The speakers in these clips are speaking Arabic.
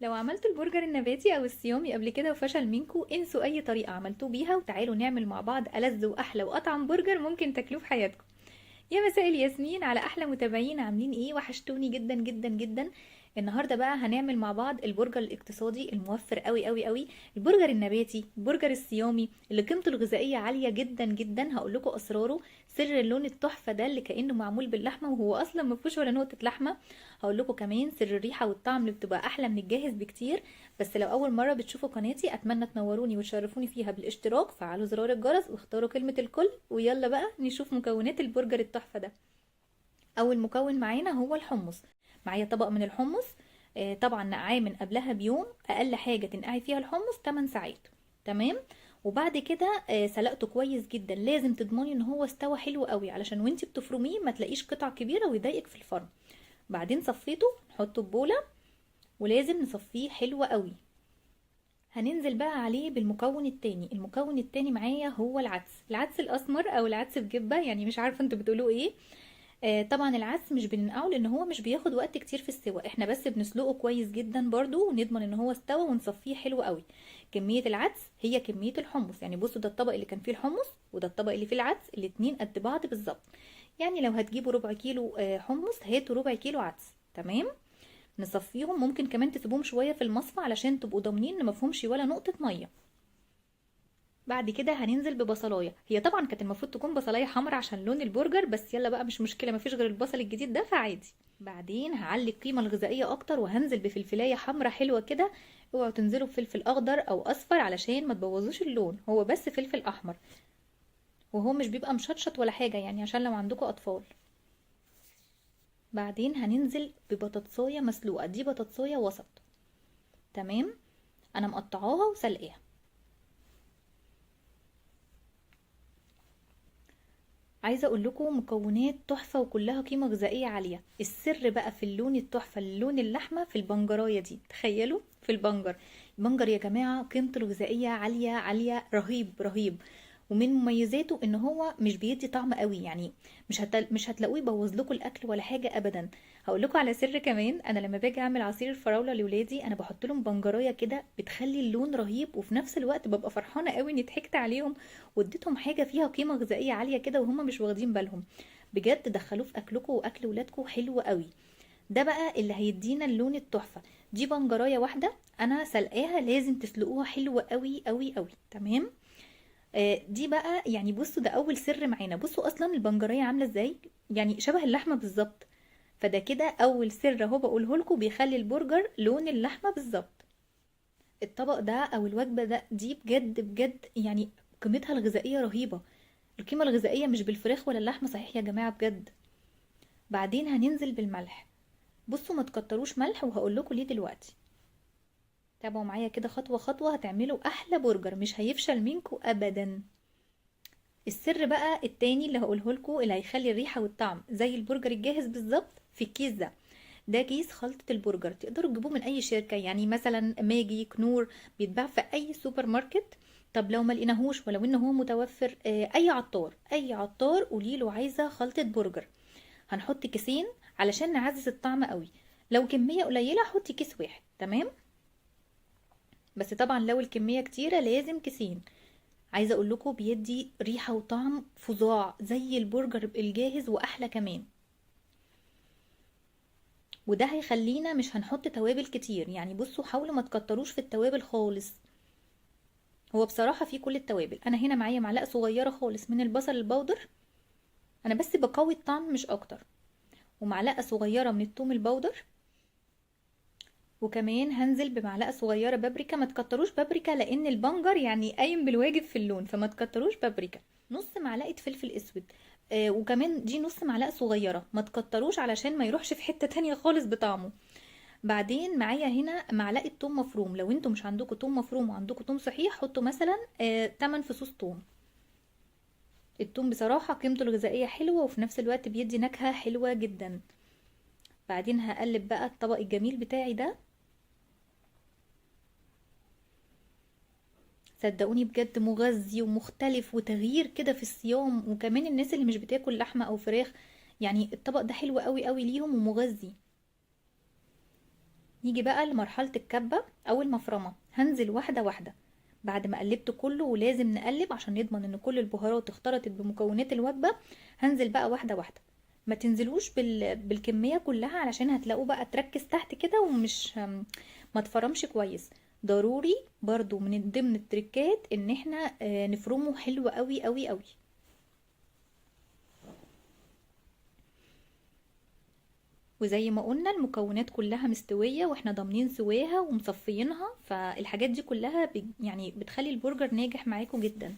لو عملتوا البرجر النباتي او الصيامي قبل كده وفشل منكم، انسوا اي طريقة عملتوه بيها وتعالوا نعمل مع بعض ألذ واحلى واطعم برجر ممكن تاكلوه في حياتكم. يا مساء الياسمين على احلى متابعين، عاملين ايه؟ وحشتوني جدا جدا جدا. النهارده بقى هنعمل مع بعض البرجر الاقتصادي الموفر قوي قوي قوي، البرجر النباتي، البرجر الصيامي اللي قيمته الغذائيه عاليه جدا جدا. هقول لكم اسراره، سر اللون التحفه ده اللي كانه معمول باللحمه وهو اصلا ما فيهوش ولا نقطه لحمه. هقول لكم كمان سر الريحه والطعم اللي بتبقى احلى من الجاهز بكتير. بس لو اول مره بتشوفوا قناتي، اتمنى تنوروني وتشرفوني فيها بالاشتراك، فعلوا زرار الجرس واختاروا كلمه الكل، ويلا بقى نشوف مكونات البرجر التحفه ده. اول مكون معانا هو الحمص. معايا طبق من الحمص. طبعا نقعاه من قبلها بيوم، اقل حاجه تنقعي فيها الحمص 8 ساعات. تمام. وبعد كده سلقته كويس جدا، لازم تضمني ان هو استوى حلو قوي علشان وانتي بتفرميه ما تلاقيش قطع كبيره ويضايقك في الفرم. بعدين صفيته، نحطه في بوله، ولازم نصفيه حلو قوي. هننزل بقى عليه بالمكون التاني. المكون التاني معايا هو العدس الاسمر او العدس بجبه، يعني مش عارفه انتوا بتقولوه ايه. طبعا العدس مش بننقعه لان هو مش بياخد وقت كتير في السوا، احنا بس بنسلقه كويس جدا برضو ونضمن ان هو استوى ونصفيه حلو قوي. كمية العدس هي كمية الحمص، يعني بصوا ده الطبق اللي كان فيه الحمص وده الطبق اللي فيه العدس، الاتنين قد بعض بالظبط. يعني لو هتجيبوا ربع كيلو حمص، هاتوا ربع كيلو عدس. تمام. نصفيهم، ممكن كمان تسيبوهم شوية في المصفى علشان تبقوا ضامنين ان مفهومش ولا نقطة مية. بعد كده هننزل ببصلايه، هي طبعا كانت المفروض تكون بصلايه حمرا عشان لون البرجر، بس يلا بقى مش مشكله، مفيش غير البصل الجديد ده فعادي. بعدين هعلي القيمه الغذائيه اكتر وهنزل بفلفلايه حمرا حلوه كده. اوعوا تنزلوا بفلفل اخضر او اصفر علشان ما تبوظوش اللون، هو بس فلفل احمر، وهو مش بيبقى مشطشط ولا حاجه، يعني عشان لو عندكم اطفال. بعدين هننزل ببطاطسايه مسلوقه، دي بطاطسايه وسط. تمام. انا مقطعاها وسلقاها. عايزه اقول لكم مكونات تحفه وكلها قيمه غذائيه عاليه. السر بقى في اللون التحفه، اللون اللحمه في البنجرايه دي، تخيلوا في البنجر. البنجر يا جماعه قيمته الغذائيه عاليه عاليه، رهيب رهيب. ومن مميزاته ان هو مش بيدي طعم قوي، يعني مش هتلاقوه يبوظ لكم الاكل ولا حاجه ابدا. هقول لكم على سر كمان، انا لما باجي اعمل عصير الفراوله لاولادي انا بحط لهم بنجرايه كده، بتخلي اللون رهيب، وفي نفس الوقت ببقى فرحانه قوي اني ضحكت عليهم واديتهم حاجه فيها قيمه غذائيه عاليه كده وهم مش واخدين بالهم. بجد دخلوه في اكلكم واكل ولادكم حلو قوي. ده بقى اللي هيدينا اللون التحفه. دي بنجرايه واحده انا سلقاها، لازم تسلقوها حلوه قوي قوي قوي. تمام. دي بقى يعني بصوا ده اول سر معانا. بصوا اصلا البنجرية عاملة ازاي، يعني شبه اللحمة بالظبط. فده كده اول سر اهو بقوله لكم بيخلي البرجر لون اللحمة بالظبط. الطبق ده او الوجبة دي بجد بجد يعني قيمتها الغذائية رهيبة. القيمة الغذائية مش بالفراخ ولا اللحمة، صحيح يا جماعة بجد. بعدين هننزل بالملح. بصوا ما تكتروش ملح وهقول لكم ليه دلوقتي. تابعوا معايا كده خطوة خطوة، هتعملوا احلى برجر مش هيفشل منكم ابدا. السر بقى التاني اللي هقوله لكم اللي هيخلي الريحه والطعم زي البرجر الجاهز بالظبط في الكيس ده. ده كيس خلطة البرجر، تقدروا تجيبوه من اي شركة، يعني مثلا ماجي، كنور، بيتباع في اي سوبر ماركت. طب لو ما لقيناهوش ولو ان هو متوفر، اي عطار اي عطار قولي له عايزة خلطة برجر. هنحط كيسين علشان نعزز الطعم قوي. لو كمية قليلة حطي كيس واحد. تمام. بس طبعا لو الكمية كتيرة لازم كيسين. عايزه اقول لكم بيدي ريحه وطعم فظاع زي البرجر الجاهز واحلى كمان. وده هيخلينا مش هنحط توابل كتير، يعني بصوا حاولوا ما تكتروش في التوابل خالص. هو بصراحه فيه كل التوابل. انا هنا معايا معلقه صغيره خالص من البصل البودر، انا بس بقوي الطعم مش اكتر. ومعلقه صغيره من الثوم البودر. وكمان هنزل بمعلقه صغيره بابريكا، ما تكتروش بابريكا لان البنجر يعني قايم بالواجب في اللون، فما تكتروش بابريكا. نص معلقه فلفل اسود. وكمان دي نص معلقه صغيره، ما تكتروش علشان ما يروحش في حته تانية خالص بطعمه. بعدين معايا هنا معلقه توم مفروم، لو انتوا مش عندكم توم مفروم وعندكم توم صحيح حطوا مثلا 8 فصوص توم. التوم بصراحه قيمته الغذائيه حلوه وفي نفس الوقت بيدي نكهه حلوه جدا. بعدين هقلب بقى الطبق الجميل بتاعي ده. صدقوني بجد مغذي ومختلف وتغيير كده في الصيام، وكمان الناس اللي مش بتاكل لحمة او فراخ، يعني الطبق ده حلو قوي قوي ليهم ومغذي. نيجي بقى لمرحلة الكبة او المفرمة، هنزل واحدة واحدة بعد ما قلبت كله، ولازم نقلب عشان نضمن ان كل البهارات اختلطت بمكونات الوجبة. هنزل بقى واحدة واحدة، ما تنزلوش بالكمية كلها علشان هتلاقوا بقى تركز تحت كده ومش ما تفرمش كويس. ضروري برضو من ضمن التركات ان احنا نفرمه حلو قوي قوي قوي. وزي ما قلنا المكونات كلها مستوية واحنا ضامنين سواها ومصفيينها، فالحاجات دي كلها يعني بتخلي البرجر ناجح معاكم جدا.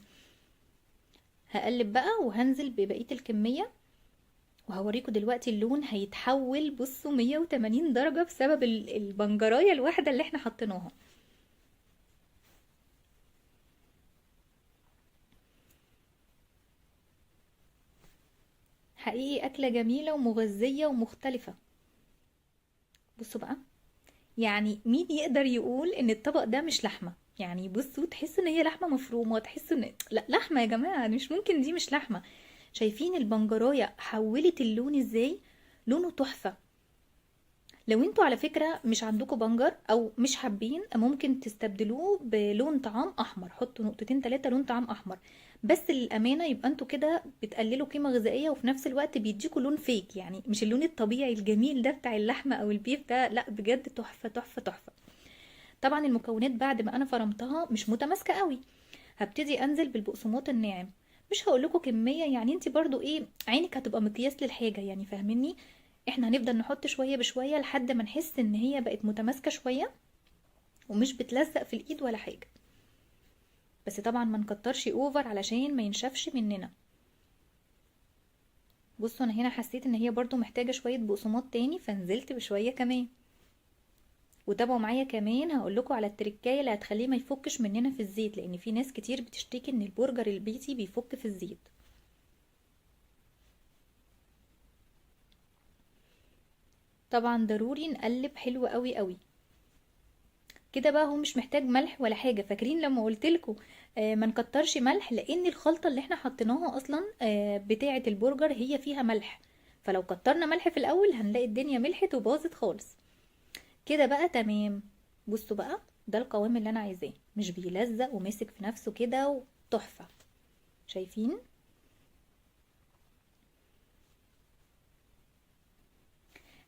هقلب بقى وهنزل ببقية الكمية، وهوريكم دلوقتي اللون هيتحول بصوا 180 درجة بسبب البنجراية الواحدة اللي احنا حطيناها. حقيقي أكلة جميلة ومغذية ومختلفة. بصوا بقى، يعني مين يقدر يقول ان الطبق ده مش لحمة؟ يعني بصوا تحسوا ان هي لحمة مفرومة، تحسوا ان لا لحمة يا جماعة، مش ممكن دي مش لحمة. شايفين البنجراية حولت اللون ازاي؟ لونه تحفة. لو انتوا على فكرة مش عندكم بنجر او مش حابين، ممكن تستبدلوه بلون طعام احمر، حطوا نقطتين 3 لون طعام احمر. بس للامانة يبقى انتوا كده بتقللوا قيمة غذائية، وفي نفس الوقت بيديكوا لون فيك، يعني مش اللون الطبيعي الجميل ده بتاع اللحمة او البيف ده، لا بجد تحفة تحفة تحفة. طبعا المكونات بعد ما انا فرمتها مش متماسكة قوي، هبتدي انزل بالبقسماط الناعم. مش هقول لكم كمية، يعني انت برضو ايه عينك هتبقى مقياس للحاجة، يعني فاهميني. احنا هنفضل نحط شوية بشوية لحد ما نحس ان هي بقت متماسكة شوية ومش بتلزق في الايد ولا حاجة. بس طبعا ما نكترش اوفر علشان ما ينشفش مننا. بصوا انا هنا حسيت ان هي برضو محتاجة شوية بقسماط تاني، فنزلت بشوية كمان. وتابعوا معايا كمان هقول لكم على التركايه اللي هتخليه ما يفكش مننا في الزيت، لان في ناس كتير بتشتكي ان البرجر البيتي بيفك في الزيت. طبعا ضروري نقلب حلو قوي قوي كده بقى. هو مش محتاج ملح ولا حاجه، فاكرين لما قلتلكوا ما نكترش ملح؟ لان الخلطه اللي احنا حطيناها اصلا بتاعه البرجر هي فيها ملح، فلو كترنا ملح في الاول هنلاقي الدنيا ملحت وباظت خالص. كده بقى تمام. بصوا بقى، ده القوام اللي انا عايزاه، مش بيلزق وماسك في نفسه كده وتحفه. شايفين؟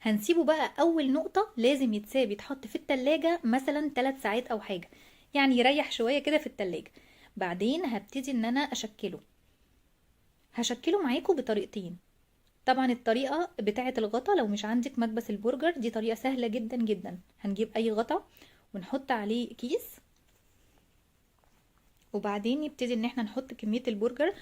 هنسيبه بقى. اول نقطة لازم يتساب يتحط في التلاجة مثلا 3 ساعات او حاجة، يعني يريح شوية كده في التلاجة. بعدين هبتدي ان انا اشكله. هشكله معاكم بطريقتين. طبعا الطريقة بتاعة الغطا، لو مش عندك مكبس البرجر دي طريقة سهلة جدا جدا. هنجيب اي غطا ونحط عليه كيس، وبعدين نبتدي ان احنا نحط كمية البرجر.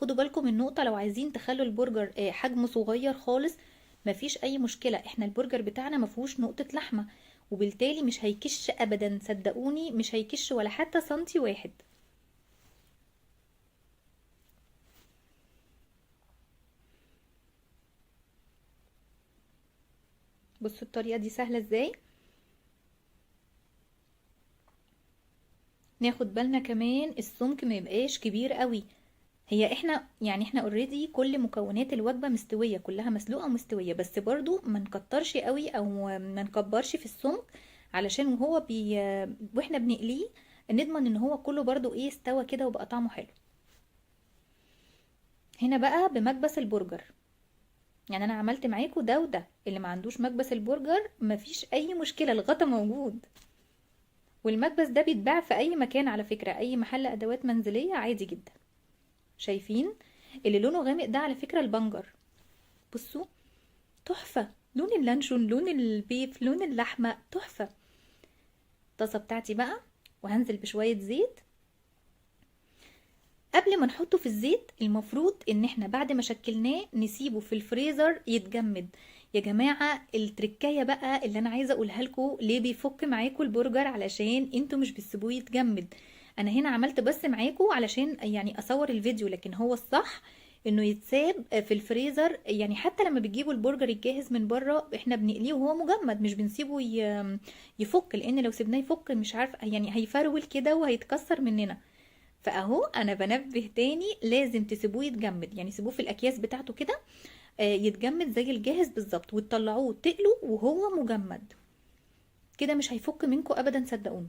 خدوا بالكم من نقطة، لو عايزين تخلوا البرجر حجمه صغير خالص مفيش اي مشكلة، احنا البرجر بتاعنا مفهوش نقطة لحمة، وبالتالي مش هيكش ابدا، صدقوني مش هيكش ولا حتى سنتي واحد. بصوا الطريقة دي سهلة ازاي. ناخد بالنا كمان السمك ما يبقاش كبير قوي. هي احنا يعني احنا اوريدي كل مكونات الوجبة مستوية، كلها مسلوقة ومستوية، بس برضو ما نكترش قوي او ما نكبرش في السمك، علشان واحنا بنقليه نضمن ان هو كله برضو ايه استوى كده وبقى طعمه حلو. هنا بقى بمكبس البرجر، يعني انا عملت معاكم ده وده. اللي ما عندوش مكبس البرجر مفيش اي مشكلة، الغطا موجود. والمكبس ده بيتباع في اي مكان على فكرة، اي محل ادوات منزلية عادي جدا. شايفين اللي لونه غامق ده؟ على فكرة البنجر. بصوا تحفة، لون اللانشون، لون البيف، لون اللحمة، تحفة. الطاسة بتاعتي بقى، وهنزل بشوية زيت. قبل ما نحطه في الزيت المفروض ان احنا بعد ما شكلناه نسيبه في الفريزر يتجمد. يا جماعة التركاية بقى اللي انا عايزة اقولها لكم، ليه بيفك معاكم البرجر؟ علشان انتوا مش بتسيبوه يتجمد. انا هنا عملت بس معاكم علشان يعني اصور الفيديو، لكن هو الصح انه يتساب في الفريزر. يعني حتى لما بتجيبوا البرجر الجاهز من بره احنا بنقليه وهو مجمد، مش بنسيبه يفك، لان لو سيبناه يفك مش عارف يعني هيفرول كده وهيتكسر مننا. فاهو انا بنبه تاني، لازم تسيبوه يتجمد، يعني سيبوه في الاكياس بتاعته كده يتجمد زي الجاهز بالظبط، وتطلعوه تقلوا وهو مجمد. كده مش هيفك منكم ابدا صدقوني.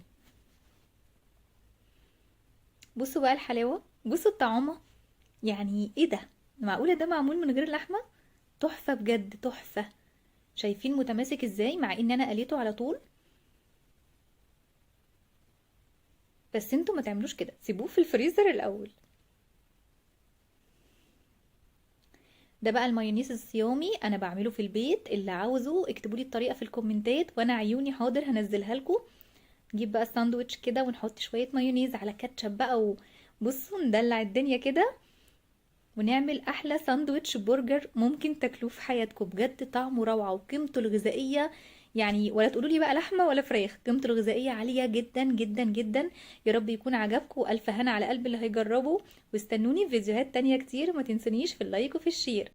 بصوا بقى الحلاوة، بصوا الطعامة، يعني ايه ده؟ معقولة ده معمول من غير لحمة؟ تحفة بجد تحفة. شايفين متماسك ازاي مع ان انا قليته على طول؟ بس انتوا ما تعملوش كده، سيبوه في الفريزر الاول. ده بقى المايونيز الصيامي، انا بعمله في البيت. اللي عاوزه اكتبوا لي الطريقة في الكومنتات وانا عيوني حاضر هنزلها لكم. نجيب بقى الساندوتش كده ونحط شوية مايونيز على كاتشب بقى، وبصوا ندلع الدنيا كده، ونعمل احلى ساندوتش برجر ممكن تاكلوه في حياتكم. بجد طعمه روعة وقيمته الغذائية، يعني ولا تقولوا لي بقى لحمة ولا فراخ، قيمته الغذائية عالية جدا جدا جدا. يا رب يكون عجبكم، والف هنا على قلب اللي هيجربه. واستنوني في فيديوهات تانية كتير، ما تنسونيش في اللايك وفي الشير.